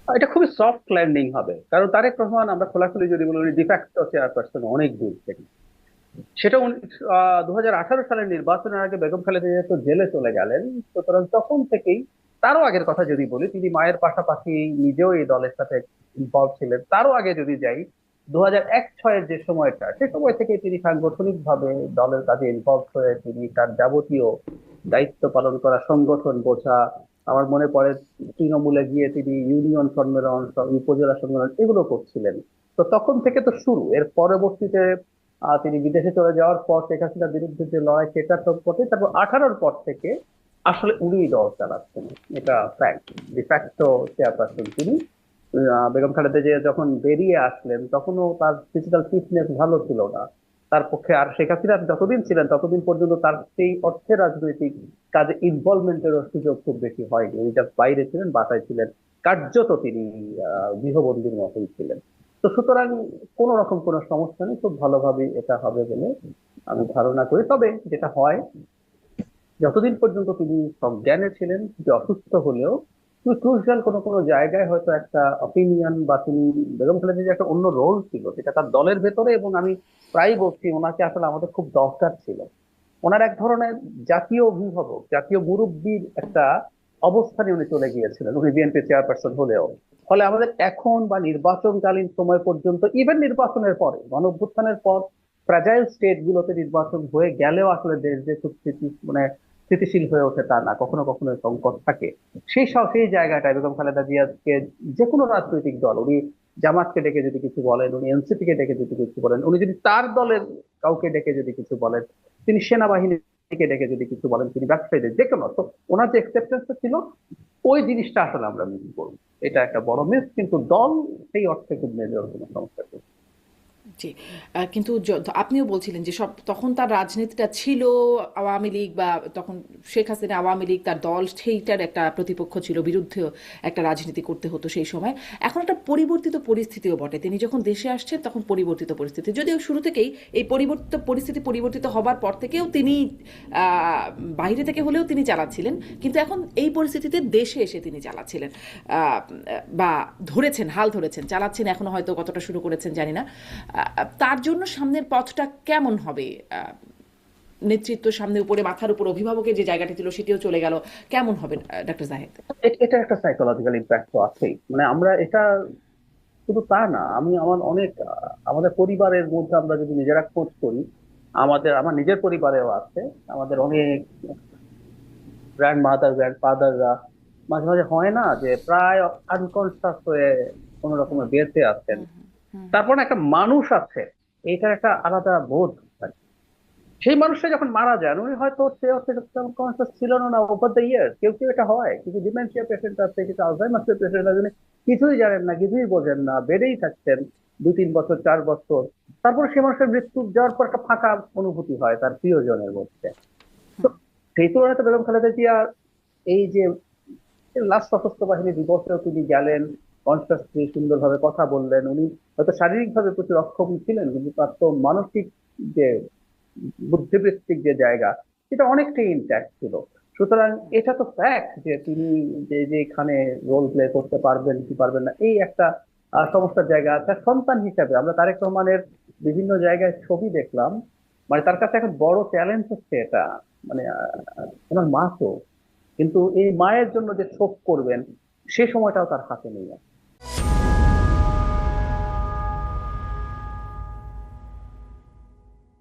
এটা খুবই soft landing হবে, কারণ তারেক রহমান আমরা খোলাখুলি যদি বলি ডিফ্যাক্টো চেয়ারপারসন অনেক দূর থেকে। সেটা 2018 সালের নির্বাচনের আগে বেগম খালেদা জিয়া তো জেলে চলে গেলেন। সুতরাং তখন থেকেই, তারও আগের কথা যদি বলি, তিনি মায়ের পাশাপাশি নিজেও এই দলের সাথে ইনভলভ ছিলেন। তারও আগে যদি যাই, 2001-06 যে সময়টা, সে সময় থেকে তিনি সাংগঠনিক ভাবে দলের কাজে ইনভলভ হয়ে তিনি তার যাবতীয় দায়িত্ব পালন করা, সংগঠন বোঝা। আমার মনে পড়ে তৃণমূলে গিয়ে তিনি ইউনিয়ন সম্মেলন, উপজেলা সম্মেলন এগুলো করছিলেন। তো তখন থেকে তো শুরু। এর পরবর্তীতে তিনি বিদেশে চলে যাওয়ার পর শেখ হাসিনার বিরুদ্ধে যে লড়াই, সেটা তো পথে, তারপর 18-র পর থেকে আসলে উনি দল চালাচ্ছেন। এটা ফ্যাক্ট। ডিফ্যাক্টো চেয়ারপারসন তিনি। বেগম খালেদা জিয়া যখন বেরিয়ে আসলেন তখনও তার ফিজিক্যাল ফিটনেস ভালো ছিল না। তার পক্ষে, আর শেখ হাসিনা যতদিন ছিলেন ততদিন পর্যন্ত তার সেই অর্থে রাজনৈতিক কাজে ইনভলভমেন্টেরও সুযোগ খুব বেশি হয়নি। উনি যা বাইরে ছিলেন, বাসায় ছিলেন, কার্যত তিনি গৃহবন্দীর মতোই ছিলেন। তো সুতরাং কোন রকম কোনো সমস্যা নেই, খুব ভালোভাবে এটা হবে বলে আমি ধারণা করি। তবে যেটা হয়, যতদিন পর্যন্ত তিনি সজ্ঞানে ছিলেন, যে অসুস্থ হলেও ক্রুশিয়াল কোনো কোনো জায়গায় হয়তো একটা অপিনিয়ন, বা তিনি, বেগম খালেদা যে একটা অন্য রোল ছিল সেটা তার দলের ভেতরে। এবং আমি প্রায় বলছি, ওনাকে আসলে আমাদের খুব দরকার ছিল। ওনার এক ধরনের জাতীয় অভিভাবক, জাতীয় মুরব্বীর একটা অবস্থানে উনি চলে গিয়েছিলেন, উনি বিএনপি চেয়ারপারসন হলেও। ফলে আমাদের এখন বা নির্বাচনকালীন সময় পর্যন্ত, ইভেন নির্বাচনের পরে, গণ অভ্যুত্থানের পর ফ্র্যাজাইল স্টেট গুলোতে নির্বাচন হয়ে গেলেও আসলে দেশ যে খুব মানে স্থিতিশীল হয়ে ওঠে তা না, কখনো কখনো সংকট থাকে। সেই জায়গাটায় বেগম খালেদা জিয়াকে যে কোনো রাজনৈতিক দল, উনি জামাতকে ডেকে যদি কিছু বলেন, উনি এনসিপি কে ডেকে যদি কিছু বলেন, উনি যদি তার দলের কাউকে ডেকে যদি কিছু বলেন, তিনি সেনাবাহিনীকে ডেকে যদি কিছু বলেন, তিনি ব্যবসায়ীদের, যে কোনো, তো ওনার যে অ্যাকসেপ্টেন্সটা ছিল, ওই জিনিসটা আসলে আমরা মিস করবো। এটা একটা বড় মিস, কিন্তু দল সেই অর্থে খুব মেজর কোনো সমস্যা করবে। জি। কিন্তু আপনিও বলছিলেন যে তখন তার রাজনীতিটা ছিল আওয়ামী লীগ, বা তখন শেখ হাসিনা আওয়ামী লীগ তার দল, সেইটার একটা প্রতিপক্ষ ছিল, বিরুদ্ধে একটা রাজনীতি করতে হতো সেই সময়। এখন একটা পরিবর্তিত পরিস্থিতিও বটে, তিনি যখন দেশে আসছেন তখন পরিবর্তিত পরিস্থিতি, যদিও শুরু থেকেই এই পরিবর্তিত পরিস্থিতি পরিবর্তিত হবার পর থেকেও তিনি বাইরে থেকে হলেও তিনি চালাচ্ছিলেন, কিন্তু এখন এই পরিস্থিতিতে দেশে এসে তিনি চালাচ্ছিলেন, বা ধরেছেন, হাল ধরেছেন, চালাচ্ছেন, এখনো হয়তো কতটা শুরু করেছেন জানি না। তার জন্য সামনের পথটা কেমন হবে? নেতৃত্ব সামনে, উপরে, মাথার উপর অভিভাবকের যে জায়গাটা ছিল সেটিও চলে গেল, কেমন হবে ডক্টর জাহেদ? এটা একটা সাইকোলজিক্যাল ইম্প্যাক্ট তো আছেই। মানে আমরা এটা, শুধু তা না, আমি আমার অনেক আমাদের পরিবারের মধ্যে আমরা যদি নিজেরা খোঁজ করি, আমার নিজের পরিবারেও আছে। আমাদের অনেক গ্র্যান্ড মাদার, গ্র্যান্ড ফাদাররা মাঝে মাঝে হয় না যে প্রায় আনকনসাস হয়ে কোন রকমের বেঁচে আছেন। হুম, হুম, তারপর না একটা মানুষ আছে, এটার একটা আলাদা বোধ থাকে। সেই মানুষটা যখন মারা যান, উনি হয়তো সে কনসাস ছিল না ওভার দ্য ইয়ার। কেউ কেউ এটা হয়, কিছু ডিমেনশিয়া পেশেন্ট আছে, কিছু আলজাইমার্স পেশেন্ট আছে, কিছুই জানেন না, কিছুই বোঝেন না, বেডেই থাকছেন 2-3 বছর, 4 বছর। তারপরে সে মানুষের মৃত্যু যাওয়ার পর একটা ফাঁকা অনুভূতি হয় তার প্রিয়জনের মধ্যে। তো হুম। সেই তুলনায় তো বেগম খালেদা জিয়া, এই যে লাস্ট সশস্ত্র বাহিনী দিবসেও তিনি গেলেন, কনসাসলি সুন্দরভাবে কথা বললেন। উনি হয়তো শারীরিকভাবে প্রচুর অক্ষম ছিলেন, কিন্তু তার তো মানসিক যে বুদ্ধিবৃত্তিক যে জায়গা, সেটা অনেকটাই ইন্ট্যাক্ট ছিল। সুতরাং এটা তো ফ্যাক্ট যে তিনি যেখানে রোল প্লে করতে পারবেন কি পারবেন না, এই একটা সমস্যার জায়গা আছে। আর সন্তান হিসাবে আমরা তারেক রহমানের বিভিন্ন জায়গায় ছবি দেখলাম। মানে তার কাছে এখন বড় চ্যালেঞ্জ হচ্ছে এটা, মানে ওনার মা তো, কিন্তু এই মায়ের জন্য যে শোক করবেন সে সময়টাও তার হাতে নেই।